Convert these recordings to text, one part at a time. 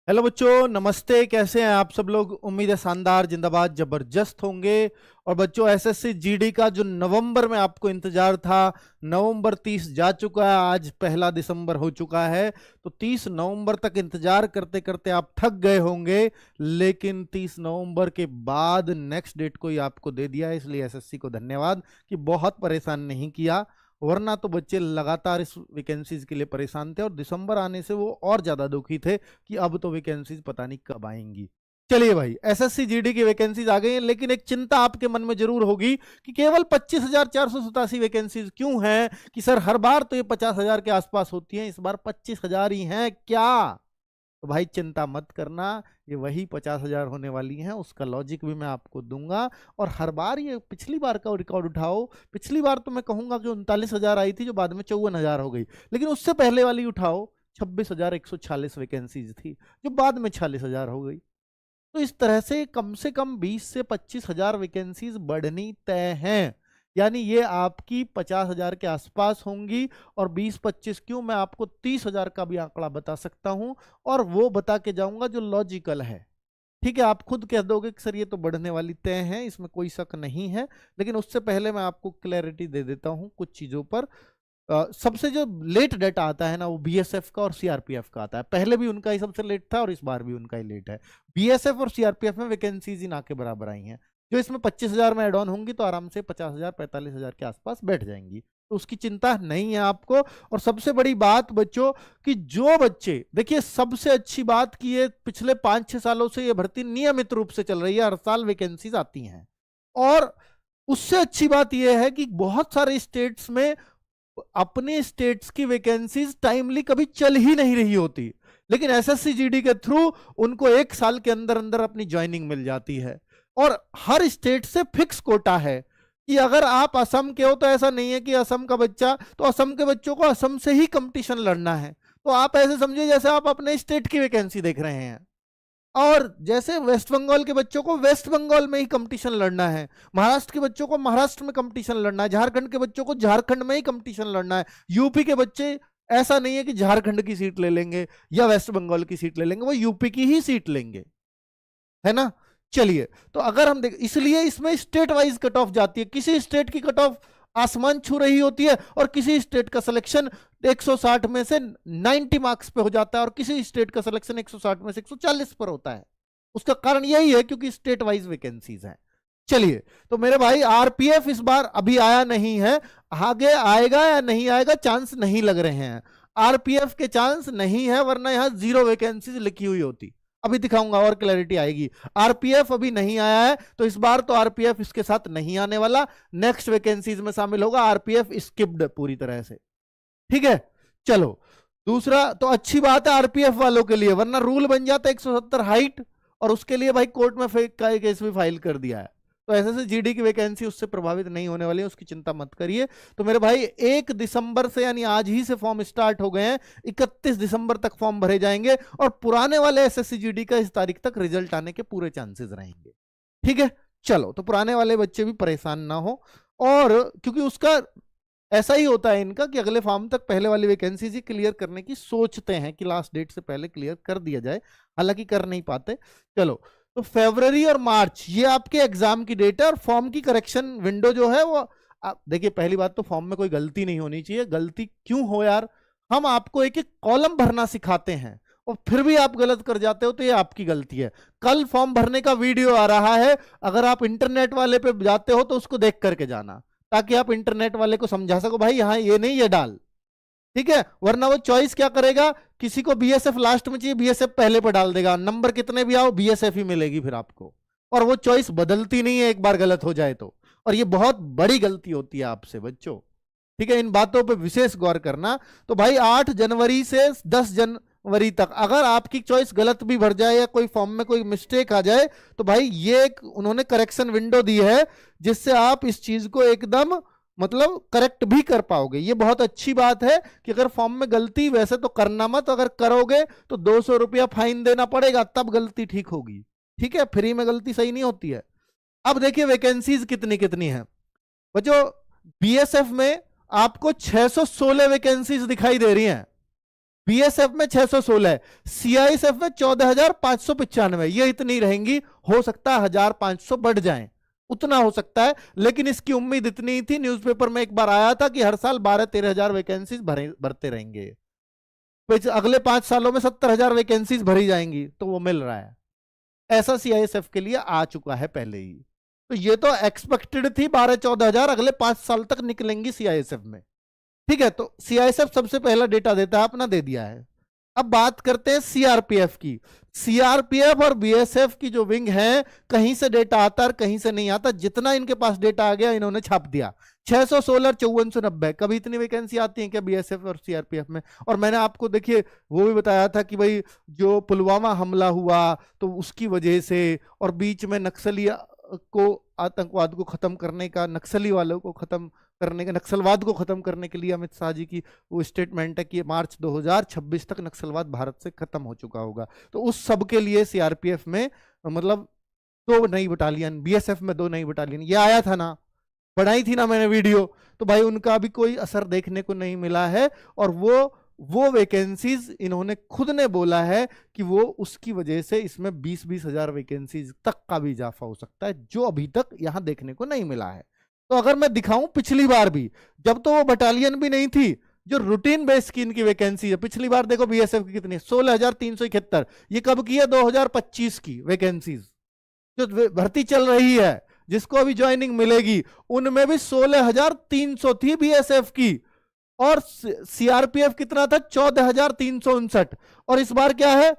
Hello बच्चों, नमस्ते। कैसे हैं आप सब लोग? उम्मीद है शानदार, जिंदाबाद, जबरदस्त होंगे। और बच्चों, एसएससी जीडी का जो नवंबर में आपको इंतजार था, नवंबर 30 जा चुका है। आज 1 दिसंबर हो चुका है। तो 30 नवंबर तक इंतजार करते करते आप थक गए होंगे, लेकिन 30 नवंबर के बाद नेक्स्ट डेट को ही आपको दे दिया है। इसलिए एसएससी को धन्यवाद कि बहुत परेशान नहीं किया, वरना तो बच्चे लगातार इस वैकेंसीज के लिए परेशान थे और दिसंबर आने से वो और ज्यादा दुखी थे कि अब तो वैकेंसीज पता नहीं कब आएंगी। चलिए भाई, एसएससी जीडी की वैकेंसीज आ गई हैं, लेकिन एक चिंता आपके मन में जरूर होगी कि केवल 25,487 वैकेंसीज क्यों हैं? कि सर, हर बार तो ये 50,000 के आसपास होती हैं, इस बार 25,000 ही हैं क्या? तो भाई चिंता मत करना, ये वही 50,000 होने वाली हैं। उसका लॉजिक भी मैं आपको दूंगा। और हर बार ये पिछली बार का रिकॉर्ड उठाओ। पिछली बार तो मैं कहूंगा कि 39,000 आई थी, जो बाद में 54,000 हो गई। लेकिन उससे पहले वाली उठाओ, 26,146 वैकेंसीज थी, जो बाद में 46,000 हो गई। तो इस तरह से कम 20 से 25,000 वैकेंसीज बढ़नी तय हैं। यानी ये आपकी 50,000 के आसपास होंगी। और 20-25 क्यों, मैं आपको 30,000 का भी आंकड़ा बता सकता हूं, और वो बता के जाऊंगा जो लॉजिकल है। ठीक है, आप खुद कह दोगे कि सर ये तो बढ़ने वाली तय है, इसमें कोई शक नहीं है। लेकिन उससे पहले मैं आपको क्लैरिटी दे देता हूं कुछ चीजों पर। सबसे जो लेट डाटा आता है ना, वो बीएसएफ का और सीआरपीएफ का आता है। पहले भी उनका ही सबसे लेट था और इस बार भी उनका ही लेट है। बीएसएफ और सीआरपीएफ में वैकेंसीज ही ना के बराबर आई हैं। जो इसमें 25,000 में एड ऑन होंगी तो आराम से 50,000 45,000 के आसपास बैठ जाएंगी। तो उसकी चिंता नहीं है आपको। और सबसे बड़ी बात बच्चों, कि जो बच्चे, देखिए सबसे अच्छी बात कि ये पिछले 5-6 सालों से ये भर्ती नियमित रूप से चल रही है, हर साल वैकेंसीज आती हैं। और उससे अच्छी बात यह है कि बहुत सारे स्टेट्स में अपने स्टेट्स की वैकेंसीज टाइमली कभी चल ही नहीं रही होती, लेकिन एसएससी जीडी के थ्रू उनको 1 साल के अंदर अंदर अपनी ज्वाइनिंग मिल जाती है। और हर स्टेट से फिक्स कोटा है कि अगर आप असम के हो तो ऐसा नहीं है कि असम का बच्चा, तो असम के बच्चों को असम से ही कंपटीशन लड़ना है। तो आप ऐसे समझिए जैसे आप अपने स्टेट की वैकेंसी देख रहे हैं। और जैसे वेस्ट बंगाल के बच्चों को वेस्ट बंगाल में ही कंपटीशन लड़ना है, महाराष्ट्र के बच्चों को महाराष्ट्र में कंपटीशन लड़ना है, झारखंड के बच्चों को झारखंड में ही कंपटीशन लड़ना है। यूपी के बच्चे, ऐसा नहीं है कि झारखंड की सीट ले लेंगे या वेस्ट बंगाल की सीट ले लेंगे, वो यूपी की ही सीट लेंगे, है ना। चलिए, तो अगर हम देख, इसलिए इसमें स्टेट वाइज कट ऑफ जाती है। किसी स्टेट की कट ऑफ आसमान छू रही होती है और किसी स्टेट का सिलेक्शन 160 में से 90 मार्क्स पे हो जाता है, और किसी स्टेट का सिलेक्शन 160 में से 140 पर होता है। उसका कारण यही है क्योंकि स्टेट वाइज वैकेंसीज हैं। चलिए, तो मेरे भाई आरपीएफ इस बार अभी आया नहीं है, आगे आएगा या नहीं आएगा चांस नहीं लग रहे हैं। आरपीएफ के चांस नहीं है, वरना यहां 0 वैकेंसीज लिखी हुई होती। अभी दिखाऊंगा और क्लैरिटी आएगी। आरपीएफ अभी नहीं आया है, तो इस बार तो आरपीएफ इसके साथ नहीं आने वाला, नेक्स्ट वैकेंसीज में शामिल होगा। आरपीएफ स्किप्ड पूरी तरह से। ठीक है, चलो। दूसरा तो अच्छी बात है आरपीएफ वालों के लिए, वरना रूल बन जाता है 170 हाइट, और उसके लिए भाई कोर्ट में फेक का केस भी फाइल कर दिया है। तो ऐसे से जीडी की वैकेंसी उससे प्रभावित नहीं होने वाली है, उसकी चिंता मत करिए। तो मेरे भाई 1 दिसंबर से, यानी आज ही से फॉर्म स्टार्ट हो गए हैं। 31 दिसंबर तक फॉर्म भरे जाएंगे, और पुराने वाले एसएससी जीडी का इस तारीख तक रिजल्ट आने के पूरे चांसेस रहेंगे। ठीक है, चलो। तो पुराने वाले बच्चे भी परेशान ना हो, और क्योंकि उसका ऐसा ही होता है इनका कि अगले फॉर्म तक पहले वाली वैकेंसी ही क्लियर करने की सोचते हैं कि लास्ट डेट से पहले क्लियर कर दिया जाए, हालांकि कर नहीं पाते। चलो, तो फरवरी और मार्च ये आपके एग्जाम की डेट है, और फॉर्म की करेक्शन विंडो जो है वो, आप देखिए, पहली बात तो फॉर्म में कोई गलती नहीं होनी चाहिए। गलती क्यों हो यार, हम आपको एक एक कॉलम भरना सिखाते हैं और फिर भी आप गलत कर जाते हो, तो ये आपकी गलती है। कल फॉर्म भरने का वीडियो आ रहा है, अगर आप इंटरनेट वाले पे जाते हो तो उसको देख करके जाना, ताकि आप इंटरनेट वाले को समझा सको भाई यहाँ ये नहीं ये डाल। ठीक है, वरना वो चॉइस क्या करेगा, किसी को बीएसएफ लास्ट में चाहिए, बीएसएफ पहले पर डाल देगा, नंबर कितने भी आओ बीएसएफ ही मिलेगी फिर आपको। और वो चॉइस बदलती नहीं है एक बार गलत हो जाए तो, और ये बहुत बड़ी गलती होती है आपसे बच्चों। ठीक है, इन बातों पे विशेष गौर करना। तो भाई 8 जनवरी से 10 जनवरी तक अगर आपकी चॉइस गलत भी भर जाए या कोई फॉर्म में कोई मिस्टेक आ जाए, तो भाई ये एक उन्होंने करेक्शन विंडो दी है, जिससे आप इस चीज को एकदम मतलब करेक्ट भी कर पाओगे। ये बहुत अच्छी बात है कि अगर फॉर्म में गलती, वैसे तो करना मत, अगर करोगे तो 200 रुपया फाइन देना पड़ेगा, तब गलती ठीक होगी। ठीक है, फ्री में गलती सही नहीं होती है। अब देखिए वैकेंसीज कितनी कितनी है बच्चों। बीएसएफ में आपको 616 वैकेंसीज दिखाई दे रही हैं। बीएसएफ में 616 है, सीआईएसएफ में 14,595, ये इतनी रहेंगी। हो सकता है 1,500 बढ़ जाएं, उतना हो सकता है, लेकिन इसकी उम्मीद इतनी थी। न्यूज़पेपर में एक बार आया था कि हर साल 12-13 हजार वैकेंसीज भरते रहेंगे, अगले 5 सालों में 70,000 वैकेंसीज भरी जाएंगी, तो वो मिल रहा है। ऐसा सीआईएसएफ के लिए आ चुका है पहले ही। तो ये तो एक्सपेक्टेड थी 12-14 हजार अगले 5 साल तक निकलेंगी सीआईएसएफ में। ठीक है, तो सीआईएसएफ सबसे पहला डेटा देता है, अपना दे दिया है। अब बात करते हैं सीआरपीएफ की। सीआरपीएफ और बीएसएफ की जो विंग है, कहीं से डेटा आता है, कहीं से नहीं आता। जितना इनके पास डेटा आ गया इन्होंने छाप दिया। 616, 5490, कभी इतनी वैकेंसी आती है क्या बीएसएफ और सीआरपीएफ में? और मैंने आपको देखिए वो भी बताया था कि भाई जो पुलवामा हमला हुआ तो उसकी वजह से, और बीच में नक्सली को, आतंकवाद को खत्म करने का, नक्सली वालों को खत्म करने का, नक्सलवाद को खत्म करने के लिए अमित शाह जी की वो स्टेटमेंट है कि मार्च 2026 तक नक्सलवाद भारत से खत्म हो चुका होगा। तो उस सब के लिए सीआरपीएफ में मतलब 2 नई बटालियन, बीएसएफ में 2 नई बटालियन, ये आया था ना, बनाई थी ना मैंने वीडियो। तो भाई उनका भी कोई असर देखने को नहीं मिला है, और वो वैकेंसीज इन्होंने खुद ने बोला है कि वो उसकी वजह से इसमें 20-20 हजार वैकेंसीज तक का भी इजाफा हो सकता है, जो अभी तक यहां देखने को नहीं मिला है। तो अगर मैं दिखाऊं पिछली बार भी, जब तो वो बटालियन भी नहीं थी, जो रूटीन बेस की इनकी वैकेंसी है, पिछली बार देखो बीएसएफ की कितनी, 16,371। ये कब की है? 2025 की वैकेंसीज जो भर्ती चल रही है, जिसको अभी ज्वाइनिंग मिलेगी, उनमें भी 16,300 थी बीएसएफ की, और सीआरपीएफ कितना था? 14,359, और इस बार क्या है?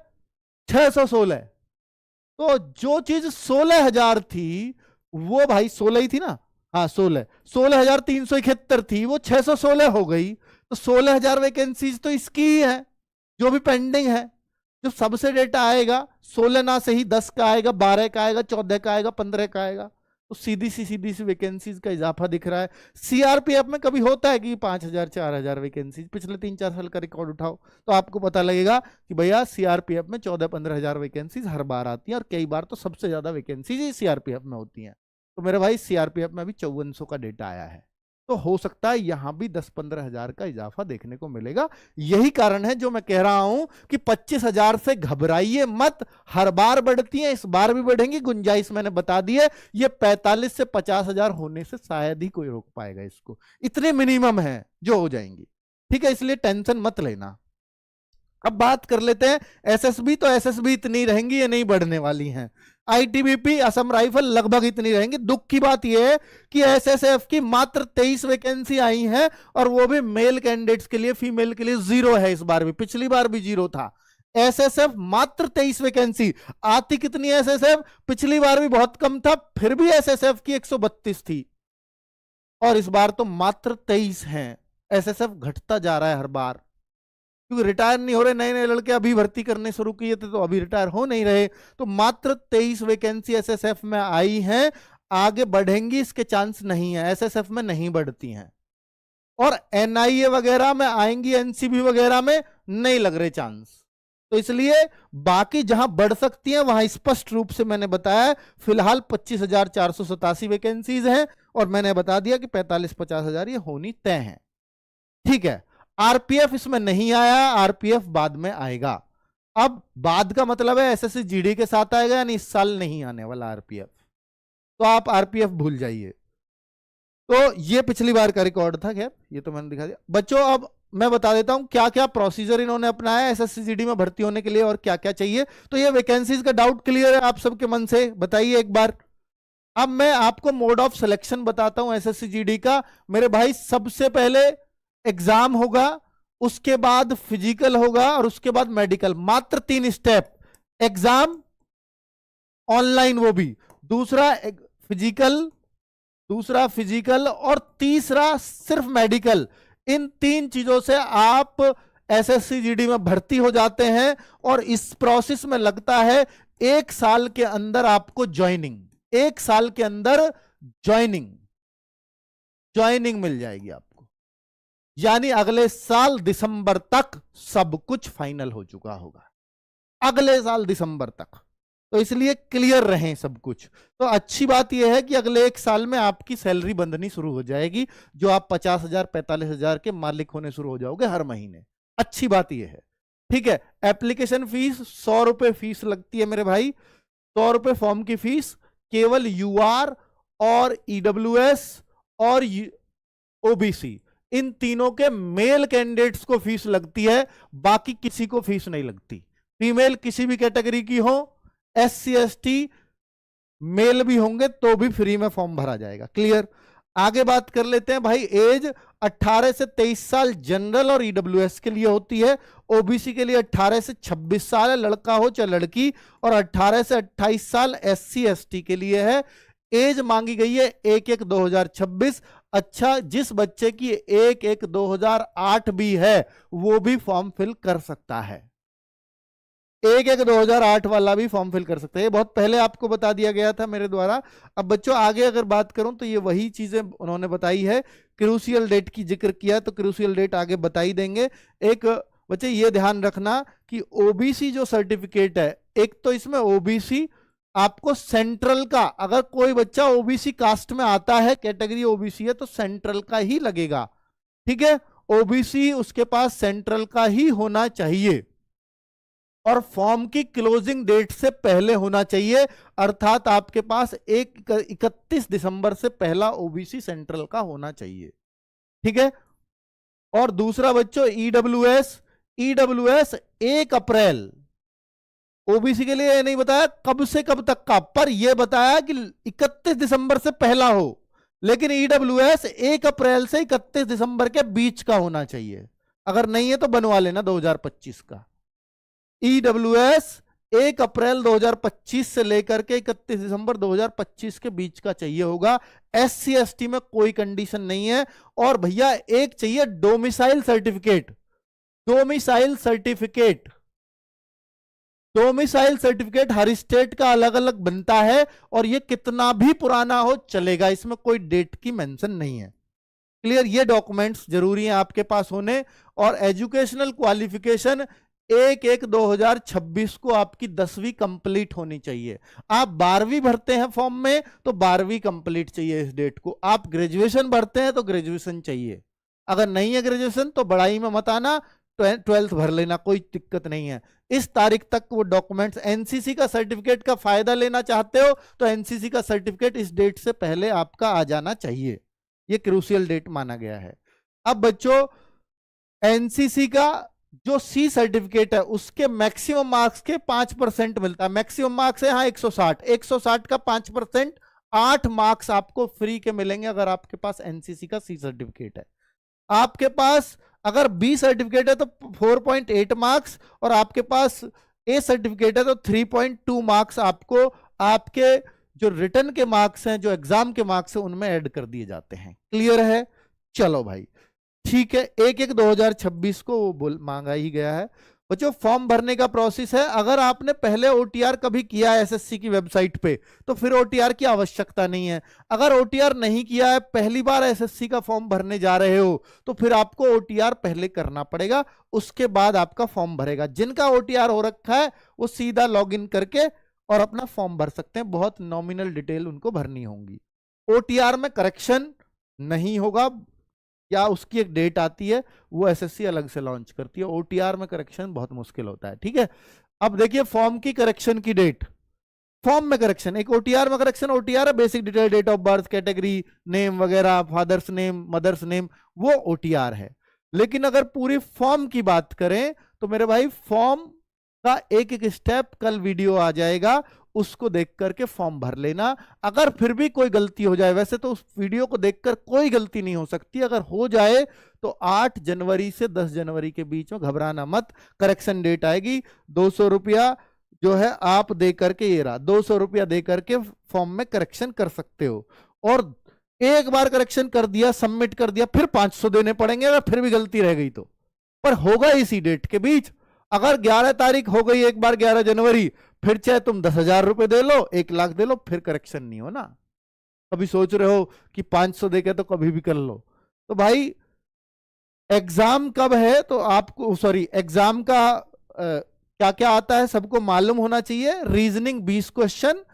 616। तो जो चीज 16,000 थी वो भाई 16 ही थी ना, हाँ 16,371 थी, वो 616 हो गई। तो 16,000 वैकेंसीज तो इसकी ही है जो भी पेंडिंग है। जो सबसे डेटा आएगा 16 ना से ही 10 का आएगा, 12 का आएगा, 14 का आएगा, 15 का आएगा। तो सीधी सी वैकेंसीज का इजाफा दिख रहा है। सीआरपीएफ में कभी होता है कि 5,000 4,000 वैकेंसीज? पिछले 3-4 साल का रिकॉर्ड उठाओ तो आपको पता लगेगा कि भैया सीआरपीएफ में 14-15 हजार वैकेंसीज हर बार आती हैं, और कई बार तो सबसे ज्यादा वैकेंसीज ही सीआरपीएफ में होती हैं। तो मेरे भाई सीआरपीएफ में अभी 5400 का डेटा आया है, तो हो सकता है यहां भी 10-15 हजार का इजाफा देखने को मिलेगा। यही कारण है जो मैं कह रहा हूं कि 25,000 से घबराइए मत, हर बार बढ़ती है, इस बार भी बढ़ेंगी। गुंजाइश मैंने बता दी है, ये 45 से 50,000 होने से शायद ही कोई रोक पाएगा इसको, इतने मिनिमम है जो हो जाएंगी। ठीक है, इसलिए टेंशन मत लेना। अब बात कर लेते हैं एसएसबी। तो एसएसबी इतनी रहेंगी, ये नहीं बढ़ने वाली हैं। आईटीबीपी, असम राइफल लगभग इतनी रहेंगी। दुख की बात यह है कि एसएसएफ की मात्र 23 वैकेंसी आई हैं, और वो भी मेल कैंडिडेट्स के लिए, फीमेल के लिए 0 है इस बार भी, पिछली बार भी 0 था। एसएसएफ मात्र 23 वैकेंसी। आती कितनी है एसएसएफ? पिछली बार भी बहुत कम था, फिर भी एसएसएफ की 132 थी, और इस बार तो मात्र 23 हैं। एसएसएफ घटता जा रहा है हर बार, क्योंकि रिटायर नहीं हो रहे। नए नए लड़के अभी भर्ती करने शुरू किए थे तो अभी रिटायर हो नहीं रहे। तो मात्र 23 वैकेंसी एसएसएफ में आई हैं, आगे बढ़ेंगी इसके चांस नहीं है, एसएसएफ में नहीं बढ़ती हैं। और एनआईए वगैरह में आएंगी, एनसीबी वगैरह में नहीं लग रहे चांस। तो इसलिए बाकी जहां बढ़ सकती हैं वहां स्पष्ट रूप से मैंने बताया, फिलहाल 25,487 वैकेंसीज हैं, और मैंने बता दिया कि 45-50 हजार ये होनी तय है। ठीक है, आरपीएफ इसमें नहीं आया, आरपीएफ बाद में आएगा। अब बाद का मतलब है एसएससी जीडी के साथ आएगा, यानी इस साल नहीं आने वाला आरपीएफ। तो आप आरपीएफ भूल जाइए। तो ये पिछली बार का रिकॉर्ड था, खैर ये तो मैंने दिखा दिया। बच्चों अब मैं बता देता हूं क्या क्या प्रोसीजर इन्होंने अपनाया एसएससी जीडी में भर्ती होने के लिए, और क्या क्या चाहिए। तो ये वैकेंसीज का डाउट क्लियर है आप सबके मन से? बताइए एक बार। अब मैं आपको मोड ऑफ सिलेक्शन बताता हूं एसएससी जीडी का। मेरे भाई सबसे पहले एग्जाम होगा, उसके बाद फिजिकल होगा, और उसके बाद मेडिकल। मात्र 3 स्टेप, एग्जाम, ऑनलाइन वो भी, दूसरा फिजिकल, और तीसरा सिर्फ मेडिकल। इन 3 चीजों से आप एसएससी जीडी में भर्ती हो जाते हैं, और इस प्रोसेस में लगता है 1 साल के अंदर आपको ज्वाइनिंग, 1 साल के अंदर ज्वाइनिंग मिल जाएगी आपको। यानी अगले साल दिसंबर तक सब कुछ फाइनल हो चुका होगा, अगले साल दिसंबर तक। तो इसलिए क्लियर रहें सब कुछ। तो अच्छी बात यह है कि अगले 1 साल में आपकी सैलरी बंधनी शुरू हो जाएगी, जो आप 50,000 45,000 के मालिक होने शुरू हो जाओगे हर महीने। अच्छी बात यह है, ठीक है। एप्लीकेशन फीस 100 रुपए फीस लगती है मेरे भाई, 100 रुपए फॉर्म की फीस, केवल यूआर और ईडब्ल्यूएस और ओबीसी इन तीनों के मेल कैंडिडेट्स को फीस लगती है, बाकी किसी को फीस नहीं लगती। फीमेल किसी भी कैटेगरी की हो, एससी एसटी मेल भी होंगे तो भी फ्री में फॉर्म भरा जाएगा। क्लियर। आगे बात कर लेते हैं भाई। एज 18 से 23 साल जनरल और ईडब्ल्यूएस के लिए होती है, ओबीसी के लिए 18 से 26 साल है, लड़का हो चाहे लड़की, और 18 से 28 साल एससी एसटी के लिए है। एज मांगी गई है 1/1/2026। अच्छा, जिस बच्चे की 1/1/2008 भी है वो भी फॉर्म फिल कर सकता है। 1/1/2008 वाला भी फॉर्म फिल कर सकते हैं। बहुत पहले आपको बता दिया गया था मेरे द्वारा। अब बच्चों आगे अगर बात करूं तो ये वही चीजें उन्होंने बताई है। क्रूशियल डेट की जिक्र किया तो क्रूशियल डेट आगे बताई देंगे। एक बच्चे ये ध्यान रखना कि ओबीसी जो सर्टिफिकेट है, एक तो इसमें ओबीसी आपको सेंट्रल का, अगर कोई बच्चा ओबीसी कास्ट में आता है, कैटेगरी ओबीसी है, तो सेंट्रल का ही लगेगा। ठीक है, ओबीसी उसके पास सेंट्रल का ही होना चाहिए और फॉर्म की क्लोजिंग डेट से पहले होना चाहिए, अर्थात आपके पास 31 दिसंबर से पहला ओबीसी सेंट्रल का होना चाहिए। ठीक है। और दूसरा बच्चों ईडब्ल्यूएस, ईडब्ल्यूएस 1 अप्रैल, ओबीसी के लिए नहीं बताया कब से कब तक का, पर यह बताया कि 31 दिसंबर से पहला हो, लेकिन ईडब्ल्यूएस 1 अप्रैल से 31 दिसंबर के बीच का होना चाहिए। अगर नहीं है तो बनवा लेना 2025 का। ईडब्ल्यूएस 1 अप्रैल 2025 से लेकर के 31 दिसंबर 2025 के बीच का चाहिए होगा। एससी एसटी में कोई कंडीशन नहीं है। और भैया एक चाहिए domicile certificate. Domicile certificate, domicile certificate हर स्टेट का अलग अलग बनता है और ये कितना भी पुराना हो चलेगा, इसमें कोई डेट की मेंशन नहीं है। क्लियर। ये डॉक्यूमेंट्स जरूरी हैं आपके पास होने। और एजुकेशनल क्वालिफिकेशन 1/1/2026 को आपकी 10वीं कंप्लीट होनी चाहिए। आप 12वीं भरते हैं फॉर्म में तो 12वीं कंप्लीट चाहिए इस डेट को। आप ग्रेजुएशन भरते हैं तो ग्रेजुएशन चाहिए। अगर नहीं है ग्रेजुएशन तो बड़ाई में मत आना, 12th भर लेना, कोई दिक्कत नहीं है। इस तारीख तक वो डॉक्यूमेंट्स, एनसीसी का सर्टिफिकेट का फायदा लेना चाहते हो तो एनसीसी का सर्टिफिकेट इस डेट से पहले आपका आ जाना चाहिए। ये क्रूशियल डेट माना गया है। अब बच्चों एनसीसी का जो सी सर्टिफिकेट है उसके मैक्सिमम मार्क्स के 5% मिलता है। मैक्सिमम मार्क्स है यहाँ 160, 160 का 5%, 8 मार्क्स आपको फ्री के मिलेंगे अगर आपके पास एनसीसी का सी सर्टिफिकेट है। आपके पास अगर बी सर्टिफिकेट है तो 4.8 मार्क्स, और आपके पास ए सर्टिफिकेट है तो 3.2 मार्क्स आपको आपके जो रिटर्न के मार्क्स हैं, जो एग्जाम के मार्क्स हैं, उनमें ऐड कर दिए जाते हैं। क्लियर है। चलो भाई ठीक है। 1/1/2026 को वो मांगा ही गया है। बच्चों फॉर्म भरने का प्रोसेस है, अगर आपने पहले ओटीआर कभी किया है एसएससी की वेबसाइट पे तो फिर ओटीआर की आवश्यकता नहीं है। अगर ओटीआर नहीं किया है, पहली बार एसएससी का फॉर्म भरने जा रहे हो तो फिर आपको ओटीआर पहले करना पड़ेगा, उसके बाद आपका फॉर्म भरेगा। जिनका ओटीआर हो रखा है वो सीधा लॉगिन करके और अपना फॉर्म भर सकते हैं, बहुत नॉमिनल डिटेल उनको भरनी होंगी। ओटीआर में करेक्शन नहीं होगा, या उसकी एक डेट आती है वो एसएससी अलग से लॉन्च करती है। ओटीआर में करेक्शन बहुत मुश्किल होता है। ठीक है। अब देखिए फॉर्म की करेक्शन की डेट, फॉर्म में करेक्शन, एक ओटीआर में करेक्शन, ओटीआर है basic detail, date of birth, category, name वगैरह, फादर्स नेम, मदर्स नेम, वो ओटीआर है। लेकिन अगर पूरी फॉर्म की बात करें तो मेरे भाई फॉर्म का एक एक स्टेप कल वीडियो आ जाएगा, उसको देख करके फॉर्म भर लेना। अगर फिर भी कोई गलती हो जाए, वैसे तो उस वीडियो को देखकर कोई गलती नहीं हो सकती, अगर हो जाए तो 8 जनवरी से 10 जनवरी के बीच में घबराना मत, करेक्शन डेट आएगी। 200 रुपया जो है आप दे करके, ये रहा 200 रुपया दे करके फॉर्म में करेक्शन कर सकते हो। और एक बार करेक्शन कर दिया, सबमिट कर दिया, फिर 500 देने पड़ेंगे अगर फिर भी गलती रह गई तो, पर होगा इसी डेट के बीच। अगर 11 तारीख हो गई एक बार 11 जनवरी, फिर चाहे तुम 10,000 रुपए दे लो, 1 लाख दे लो, फिर करेक्शन नहीं हो ना। कभी सोच रहे हो कि 500 देके तो कभी भी कर लो। तो भाई एग्जाम कब है तो आपको, सॉरी एग्जाम का क्या क्या आता है सबको मालूम होना चाहिए। Reasoning 20 question,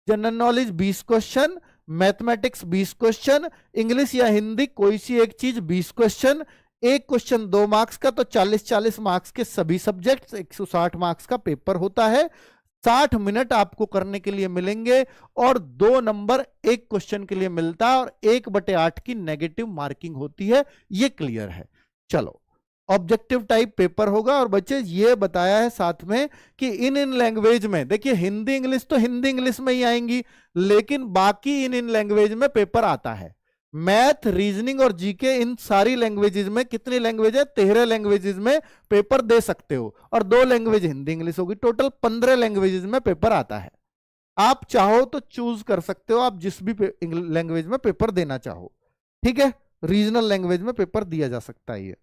general knowledge 20 question, mathematics 20 question, English या हिंदी कोई सी एक चीज 20 क्वेश्चन, एक क्वेश्चन 2 मार्क्स का, तो 40-40 मार्क्स के सभी सब्जेक्ट्स, 160 मार्क्स का पेपर होता है। 60 मिनट आपको करने के लिए मिलेंगे और 2 नंबर एक क्वेश्चन के लिए मिलता है और 1/8 की नेगेटिव मार्किंग होती है। ये क्लियर है। चलो, ऑब्जेक्टिव टाइप पेपर होगा। और बच्चे ये बताया है साथ में कि इन लैंग्वेज में, देखिए हिंदी इंग्लिश तो हिंदी इंग्लिश में ही आएंगी, लेकिन बाकी इन लैंग्वेज में पेपर आता है। मैथ, रीजनिंग और जीके, इन सारी लैंग्वेजेस में, कितनी लैंग्वेज है, 13 लैंग्वेजेस में पेपर दे सकते हो और 2 लैंग्वेज हिंदी इंग्लिश होगी। टोटल 15 लैंग्वेजेस में पेपर आता है। आप चाहो तो चूज कर सकते हो, आप जिस भी लैंग्वेज में पेपर देना चाहो। ठीक है, रीजनल लैंग्वेज में पेपर दिया जा सकता है। ये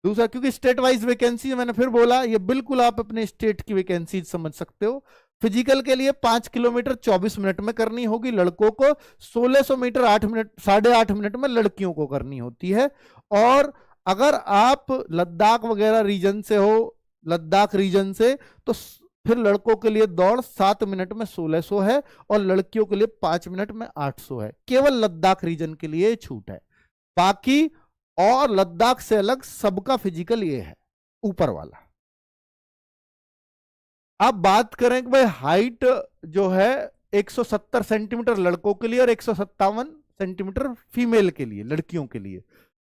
दूसरा, क्योंकि स्टेट वाइज वैकेंसी, मैंने फिर बोला, ये बिल्कुल आप अपने स्टेट की वैकेंसी समझ सकते हो। फिजिकल के लिए 5 किलोमीटर 24 मिनट में करनी होगी लड़कों को, 1600 मीटर 8.5 मिनट में लड़कियों को करनी होती है। और अगर आप लद्दाख वगैरह रीजन से हो, लद्दाख रीजन से, तो फिर लड़कों के लिए दौड़ 7 मिनट में 1600 है और लड़कियों के लिए 5 मिनट में 800 है। केवल लद्दाख रीजन के लिए छूट है, बाकी और लद्दाख से अलग सबका फिजिकल ये है, ऊपर वाला। अब बात करें कि भाई हाइट जो है 170 सेंटीमीटर लड़कों के लिए और 157 सेंटीमीटर फीमेल के लिए, लड़कियों के लिए।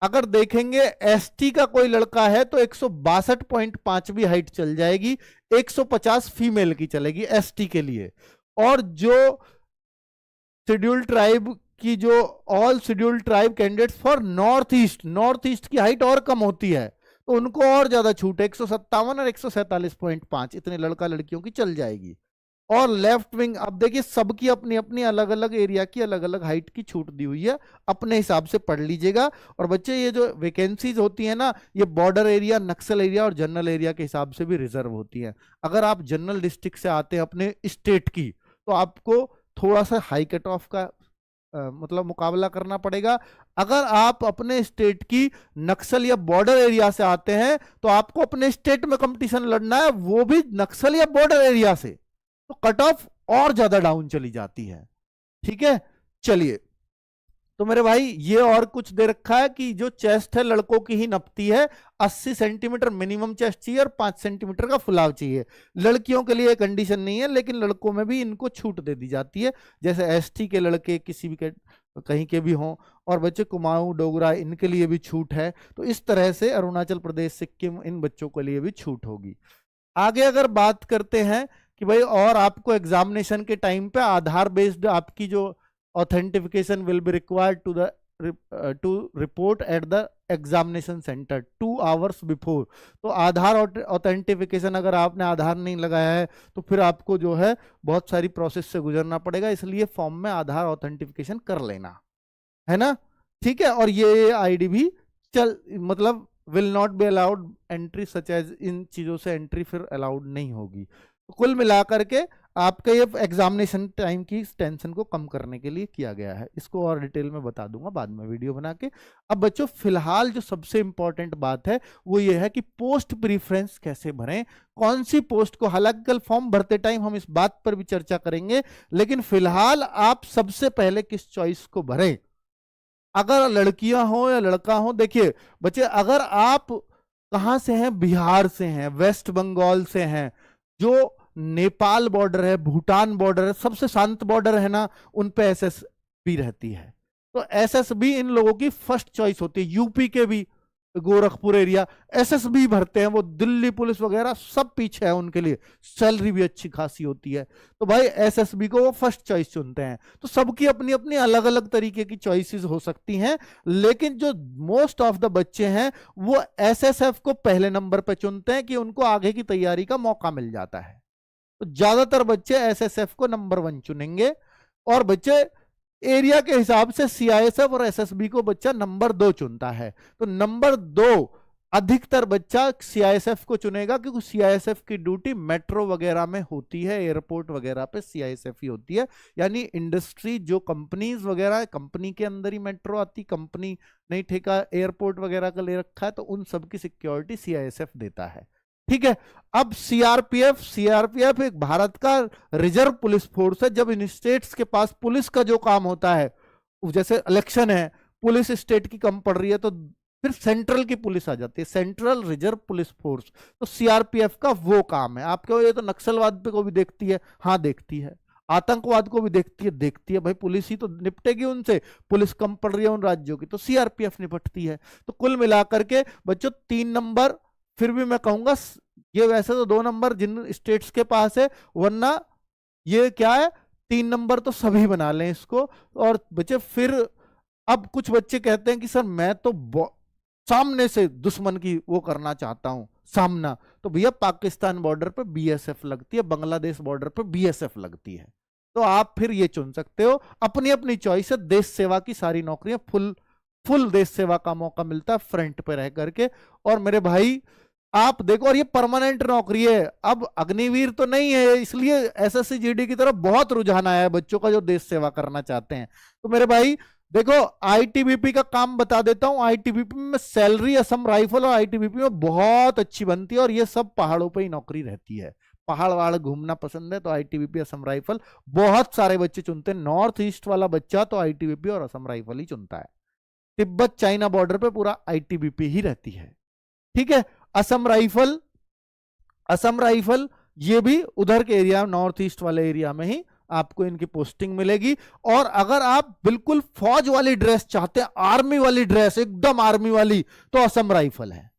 अगर देखेंगे एसटी का कोई लड़का है तो 162.5 भी हाइट चल जाएगी, 150 फीमेल की चलेगी एसटी के लिए। और जो शेड्यूल ट्राइब की, जो all schedule tribe candidates for north east की हाइट और कम होती है, तो उनको और ज्यादा छूट है, 157 और 147.5, इतने लड़का लड़कियों की चल जाएगी। और लेफ्ट विंग, अब देखिए सबकी अपनी अपनी अलग अलग एरिया की अलग अलग हाइट की छूट दी हुई है, अपने हिसाब से पढ़ लीजिएगा। और बच्चे ये जो वैकेंसीज होती है ना, ये बॉर्डर एरिया, नक्सल एरिया और जनरल एरिया के हिसाब से भी रिजर्व होती है। अगर आप जनरल डिस्ट्रिक्ट से आते हैं अपने स्टेट की, तो आपको थोड़ा सा हाई कट ऑफ का मतलब मुकाबला करना पड़ेगा। अगर आप अपने स्टेट की नक्सल या बॉर्डर एरिया से आते हैं, तो आपको अपने स्टेट में कंपटीशन लड़ना है, वो भी नक्सल या बॉर्डर एरिया से, तो कट ऑफ और ज्यादा डाउन चली जाती है। ठीक है, चलिए, तो मेरे भाई ये और कुछ दे रखा है कि जो चेस्ट है लड़कों की ही नपती है, 80 सेंटीमीटर मिनिमम चेस्ट चाहिए और 5 सेंटीमीटर का फुलाव चाहिए। लड़कियों के लिए कंडीशन नहीं है, लेकिन लड़कों में भी इनको छूट दे दी जाती है, जैसे एसटी के लड़के किसी भी कहीं के भी हों, और बच्चे कुमाऊं डोगरा इनके लिए भी छूट है। तो इस तरह से अरुणाचल प्रदेश, सिक्किम, इन बच्चों के लिए भी छूट होगी। आगे अगर बात करते हैं कि भाई और आपको एग्जामिनेशन के टाइम पे आधार बेस्ड आपकी जो authentication will be required to report at the examination center 2 hours before। तो आधार ऑथेंटिफिकेशन, अगर आपने आधार नहीं लगाया है तो फिर आपको जो है बहुत सारी प्रोसेस से गुजरना पड़ेगा, इसलिए फॉर्म में आधार ऑथेंटिफिकेशन कर लेना है ना। ठीक है, और ये आईडी भी मतलब will not be allowed entry such as, इन चीजों से एंट्री फिर अलाउड नहीं होगी। तो कुल मिलाकर के आपके ये एग्जामिनेशन टाइम की टेंशन को कम करने के लिए किया गया है। इसको और डिटेल में बता दूंगा बाद में वीडियो बना के। अब बच्चों फिलहाल जो सबसे इंपॉर्टेंट बात है वो ये है कि पोस्ट प्रीफरेंस कैसे भरें, कौन सी पोस्ट को। हालांकि कल फॉर्म भरते टाइम हम इस बात पर भी चर्चा करेंगे, लेकिन फिलहाल आप सबसे पहले किस चॉइस को भरें, अगर लड़कियां हो या लड़का हो। देखिए बच्चे, अगर आप कहां से हैं, बिहार से हैं, वेस्ट बंगाल से हैं, जो नेपाल बॉर्डर है, भूटान बॉर्डर है, सबसे शांत बॉर्डर है ना, उन पे एसएसबी रहती है, तो एसएसबी इन लोगों की फर्स्ट चॉइस होती है। यूपी के भी गोरखपुर एरिया एसएसबी भरते हैं, वो दिल्ली पुलिस वगैरह सब पीछे है उनके लिए, सैलरी भी अच्छी खासी होती है, तो भाई एसएसबी को वो फर्स्ट चॉइस चुनते हैं। तो सबकी अपनी अपनी अलग अलग तरीके की चॉइसेस हो सकती हैं, लेकिन जो मोस्ट ऑफ द बच्चे हैं वो एसएसएफ को पहले नंबर पर चुनते हैं कि उनको आगे की तैयारी का मौका मिल जाता है। तो ज्यादातर बच्चे एसएसएफ को नंबर 1 चुनेंगे, और बच्चे एरिया के हिसाब से सीआईएसएफ और एसएसबी को बच्चा नंबर 2 चुनता है। तो नंबर 2 अधिकतर बच्चा सीआईएसएफ को चुनेगा, क्योंकि सीआईएसएफ की ड्यूटी मेट्रो वगैरह में होती है, एयरपोर्ट वगैरह पे सीआईएसएफ ही होती है। यानी इंडस्ट्री जो कंपनीज वगैरह है, कंपनी के अंदर ही मेट्रो आती, कंपनी नहीं ठेका एयरपोर्ट वगैरह का ले रखा है, तो उन सब की सिक्योरिटी सीआईएसएफ देता है। ठीक है, अब सीआरपीएफ एक भारत का रिजर्व पुलिस फोर्स है। जब इन स्टेट्स के पास पुलिस का जो काम होता है, जैसे इलेक्शन है, पुलिस स्टेट की कम पड़ रही है, तो फिर सेंट्रल की पुलिस आ जाती है, सेंट्रल रिजर्व पुलिस फोर्स। तो सीआरपीएफ का वो काम है। आप कहो ये तो नक्सलवाद पे को भी देखती है, हाँ देखती है, आतंकवाद को भी देखती है भाई, पुलिस ही तो निपटेगी उनसे, पुलिस कम पड़ रही है उन राज्यों की, तो सीआरपीएफ निपटती है। तो कुल मिलाकर के बच्चों 3 नंबर, फिर भी मैं कहूंगा ये वैसे तो 2 नंबर जिन स्टेट्स के पास है, वरना ये क्या है 3 नंबर तो सभी बना लें इसको। और बच्चे फिर अब कुछ बच्चे कहते हैं कि सर मैं तो सामने से दुश्मन की वो करना चाहता हूं, सामना, तो भैया पाकिस्तान बॉर्डर पे बीएसएफ लगती है, बांग्लादेश बॉर्डर पे बीएसएफ लगती है। तो आप फिर ये चुन सकते हो, अपनी अपनी चॉइस है। देश सेवा की सारी नौकरियां फुल देश सेवा का मौका मिलता है फ्रंट पे रह करके। और मेरे भाई आप देखो, और ये परमानेंट नौकरी है, अब अग्निवीर तो नहीं है, इसलिए एसएससी जीडी की तरफ बहुत रुझान आया है बच्चों का जो देश सेवा करना चाहते हैं। तो मेरे भाई देखो, आईटीबीपी का काम बता देता हूं। आईटीबीपी में सैलरी असम राइफल और आईटीबीपी में बहुत अच्छी बनती है, और ये सब पहाड़ों पे ही नौकरी रहती है। पहाड़ वहाड़ घूमना पसंद है तो आईटीबीपी असम राइफल बहुत सारे बच्चे चुनते हैं। नॉर्थ ईस्ट वाला बच्चा तो आईटीबीपी और असम राइफल ही चुनता है। तिब्बत चाइना बॉर्डर पे पूरा आईटीबीपी ही रहती है, ठीक है। असम राइफल ये भी उधर के एरिया, नॉर्थ ईस्ट वाले एरिया में ही आपको इनकी पोस्टिंग मिलेगी। और अगर आप बिल्कुल फौज वाली ड्रेस चाहते हैं, आर्मी वाली ड्रेस, एकदम आर्मी वाली, तो असम राइफल है।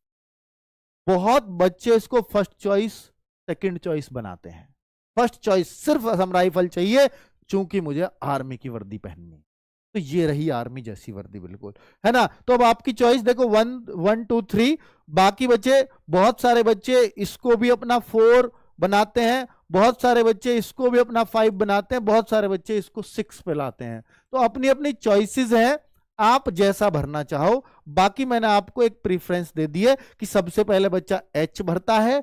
बहुत बच्चे इसको फर्स्ट चॉइस सेकंड चॉइस बनाते हैं। फर्स्ट चॉइस सिर्फ असम राइफल चाहिए, चूंकि मुझे आर्मी की वर्दी पहननी, तो ये रही आर्मी जैसी वर्दी बिल्कुल, है ना। तो अब आपकी चॉइस देखो 1 2 3। बाकी बच्चे, बहुत सारे बच्चे इसको भी अपना 4 बनाते हैं, बहुत सारे बच्चे इसको भी अपना 5 बनाते हैं, बहुत सारे बच्चे इसको 6 पे लाते हैं। तो अपनी अपनी चॉइसेस हैं, आप जैसा भरना चाहो। बाकी मैंने आपको एक प्रीफरेंस दे दी है कि सबसे पहले बच्चा एच भरता है,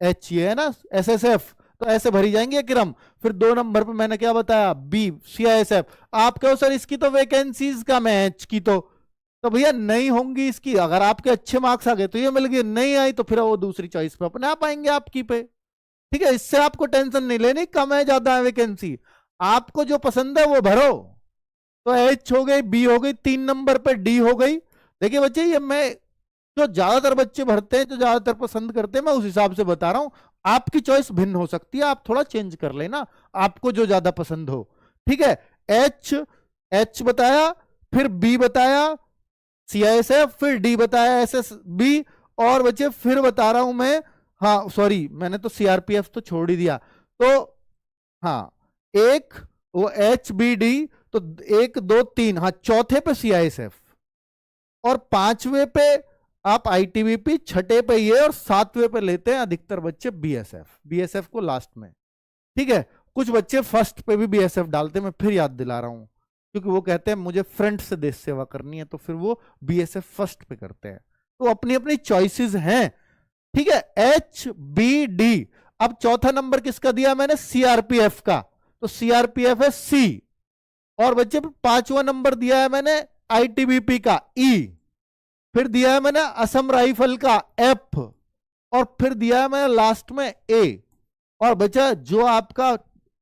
एच ये है ना एसएसएफ, तो ऐसे भरी जाएंगे क्रम। फिर 2 नंबर पे मैंने क्या बताया, बी सीआईएसएफ। आप कहो सर इसकी तो वैकेंसीज कम है एच की, तो भैया नहीं होंगी इसकी। अगर आपके अच्छे मार्क्स आ गए तो ये मिल गए, नहीं आई तो फिर वो दूसरी चॉइस पे अपने आप आएंगे आपकी पे, ठीक है। इससे आपको टेंशन नहीं लेनी कम है ज्यादा है वैकेंसी, आपको जो पसंद है वो भरो। तो एच हो गई, बी हो गई, 3 नंबर पे डी हो गई। देखिए बच्चे, ये मैं जो ज्यादातर बच्चे भरते हैं, जो ज्यादातर पसंद करते हैं, मैं उस हिसाब से बता रहा हूं। आपकी चॉइस भिन्न हो सकती है, आप थोड़ा चेंज कर लेना, आपको जो ज्यादा पसंद हो, ठीक है। एच बताया, फिर बी बताया सीआईएसएफ, फिर डी बताया एसएसबी, और बच्चे फिर बता रहा हूं मैं, हाँ सॉरी मैंने तो सीआरपीएफ तो छोड़ ही दिया। तो हाँ, एक वो एच बी डी, तो 1 2 3, हाँ चौथे पे सीआईएसएफ, और 5वें पे आप आईटीबीपी, 6ठे पे ये, और 7वें पे लेते हैं अधिकतर बच्चे बीएसएफ को लास्ट में, ठीक है। कुछ बच्चे फर्स्ट पे भी बीएसएफ डालते हैं, मैं फिर याद दिला रहा हूं, क्योंकि वो कहते हैं मुझे फ्रंट से देश सेवा करनी है, तो फिर वो बीएसएफ फर्स्ट पे करते हैं। तो अपनी अपनी चॉइसेस हैं, ठीक है। H B D. अब चौथा नंबर किसका दिया मैंने, सीआरपीएफ का, तो सीआरपीएफ है सी। और बच्चे 5वां नंबर दिया है मैंने आईटीबीपी का, ई। फिर दिया है मैंने असम राइफल का, एफ। और फिर दिया है मैंने लास्ट में, ए। और बच्चा जो आपका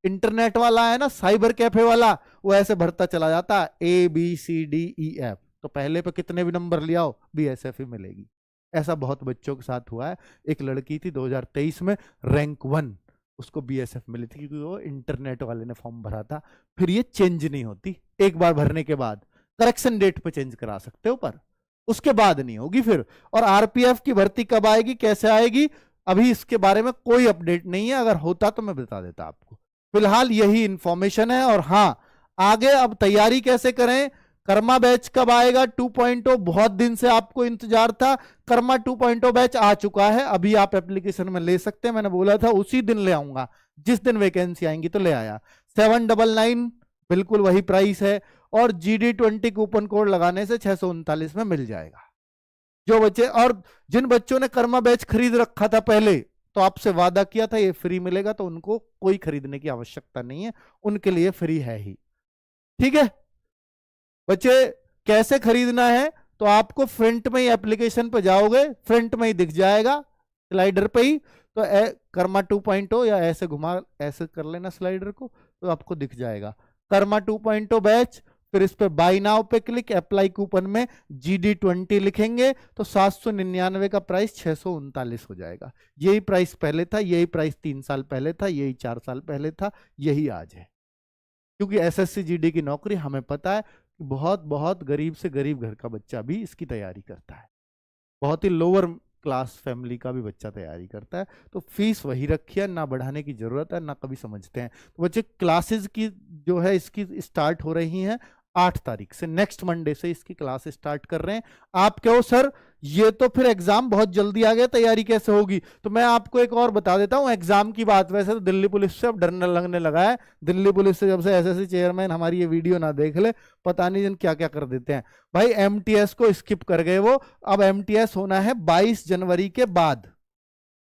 इंटरनेट वाला है ना, साइबर कैफे वाला, वो ऐसे भरता चला जाता है A B C D E F, तो पहले पे कितने भी नंबर ले आओ बीएसएफ ही मिलेगी। ऐसा बहुत बच्चों के साथ हुआ है। एक लड़की थी 2023 में, रैंक 1, उसको बीएसएफ मिली थी, क्योंकि वो इंटरनेट वाले ने फॉर्म भरा था। फिर ये चेंज नहीं होती, एक बार भरने के बाद करेक्शन डेट पे चेंज करा सकते हो, पर उसके बाद नहीं होगी फिर। और आरपीएफ की भर्ती कब आएगी, कैसे आएगी, अभी इसके बारे में कोई अपडेट नहीं है, अगर होता तो मैं बता देता आपको। फिलहाल यही इंफॉर्मेशन है। और हाँ, आगे अब तैयारी कैसे करें, कर्मा बैच कब आएगा 2.0, बहुत दिन से आपको इंतजार था। कर्मा 2.0 बैच आ चुका है, अभी आप एप्लीकेशन में ले सकते हैं। मैंने बोला था उसी दिन ले आऊंगा, जिस दिन वैकेंसी आएंगी तो ले आया। 799 बिल्कुल वही प्राइस है, और GD20 कूपन कोड लगाने से 639 में मिल जाएगा। जो बच्चे, और जिन बच्चों ने कर्मा बैच खरीद रखा था पहले, तो आपसे वादा किया था ये फ्री मिलेगा, तो उनको कोई खरीदने की आवश्यकता नहीं है, उनके लिए फ्री है ही, ठीक है। बच्चे कैसे खरीदना है, तो आपको फ्रंट में ही एप्लीकेशन पे जाओगे, फ्रंट में ही दिख जाएगा स्लाइडर पे ही, तो कर्मा 2.0, या ऐसे घुमा, ऐसे कर लेना स्लाइडर को, तो आपको दिख जाएगा कर्मा 2.0 बैच। फिर इस पे बाई नाउ पे क्लिक, अप्लाई कूपन में GD20 लिखेंगे तो 799 का प्राइस 639 हो जाएगा। यही प्राइस पहले था, यही प्राइस 3 साल पहले था, यही 4 साल पहले था, यही आज है। क्योंकि SSC GD की नौकरी हमें पता है बहुत बहुत गरीब से गरीब घर का बच्चा भी इसकी तैयारी करता है, बहुत ही लोअर क्लास फैमिली का भी बच्चा तैयारी करता है। तो फीस वही रखी है, ना बढ़ाने की जरूरत है, ना कभी समझते हैं। तो बच्चे क्लासेस की जो है इसकी स्टार्ट हो रही हैं 8 तारीख से, नेक्स्ट मंडे से इसकी क्लास स्टार्ट कर रहे हैं। आप कहो सर ये तो फिर एग्जाम बहुत जल्दी आ गया, तैयारी कैसे होगी? तो मैं आपको एक और बता देता हूं एग्जाम की बात। वैसे तो दिल्ली पुलिस से अब डरने लगने लगा है, दिल्ली पुलिस से जब से SSC चेयरमैन हमारी ये वीडियो ना देख ले, पता नहीं जन क्या क्या कर देते हैं। भाई MTS को स्किप कर गए वो, अब MTS होना है 22 जनवरी के बाद।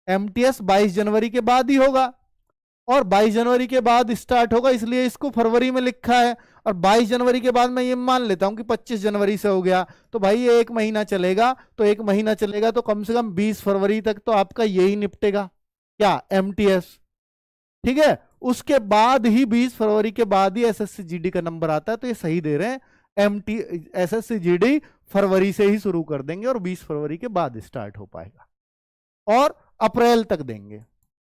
MTS 22 जनवरी के बाद ही होगा, और 22 जनवरी के बाद स्टार्ट होगा, इसलिए इसको फरवरी में लिखा है। और 22 जनवरी के बाद मैं ये मान लेता हूं कि 25 जनवरी से हो गया, तो भाई ये 1 महीना चलेगा। तो 1 महीना चलेगा तो कम से कम 20 फरवरी तक तो आपका यही निपटेगा, क्या MTS, ठीक है। उसके बाद ही 20 फरवरी के बाद ही SSC GD का नंबर आता है। तो ये सही दे रहे हैं, SSC GD फरवरी से ही शुरू कर देंगे और 20 फरवरी के बाद स्टार्ट हो पाएगा और अप्रैल तक देंगे।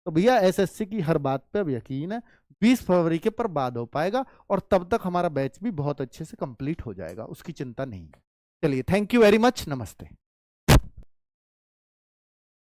तो भैया SSC की हर बात पे अब यकीन है, 20 फरवरी के पर बाद हो पाएगा और तब तक हमारा बैच भी बहुत अच्छे से कंप्लीट हो जाएगा, उसकी चिंता नहीं है। चलिए, थैंक यू वेरी मच, नमस्ते।